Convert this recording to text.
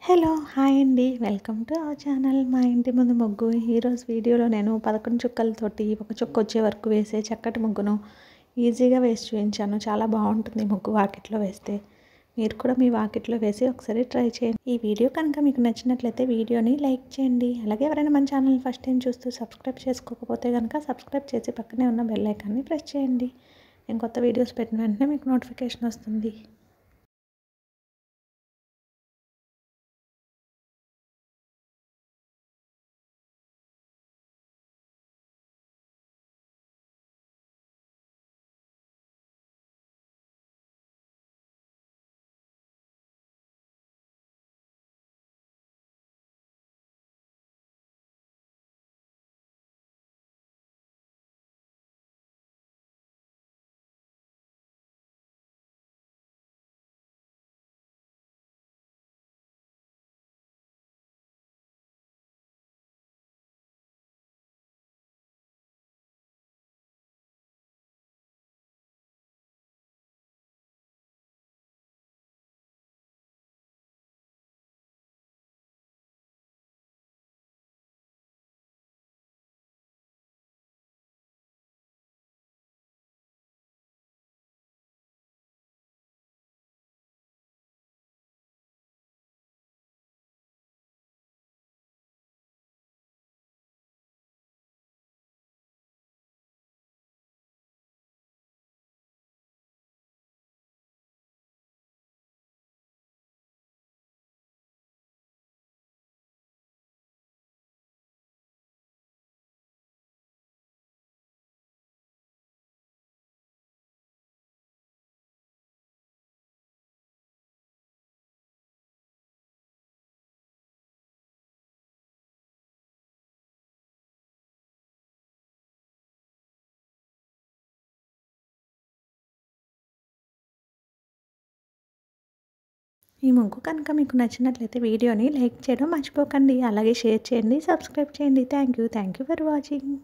Hello hi అండి welcome to our channel మా ఇంటి ముందు ముగ్గు. ఈరోజు వీడియోలో నేను 11 చుక్కలతోటి ఒక చుక్క వచ్చే వరకు వేసే చక్కటి ముగ్గును ఈజీగా వేసి చూపించాను. చాలా బాగుంటుంది ముగ్గు వాకిట్లో వేస్తే. మీరు కూడా మీ వాకిట్లో వేసి ఒకసారి ట్రై చేయండి. ఈ వీడియో కనుక మీకు నచ్చినట్లయితే వీడియోని లైక్ చేయండి. అలాగే ఎవరైనా మన ఛానల్ ఫస్ట్ టైం చూస్తూ సబ్స్క్రైబ్ చేసుకోకపోతే కనుక సబ్స్క్రైబ్ చేసి పక్కనే ఉన్న బెల్ ఐకాన్ని ప్రెస్ చేయండి. నేను కొత్త వీడియోస్ పెట్టిన వెంటనే మీకు నోటిఫికేషన్ వస్తుంది. ఈ ముగ్గు కనుక మీకు నచ్చినట్లయితే వీడియోని లైక్ చేయడం మర్చిపోకండి. అలాగే షేర్ చేయండి, సబ్స్క్రైబ్ చేయండి. Thank you for watching.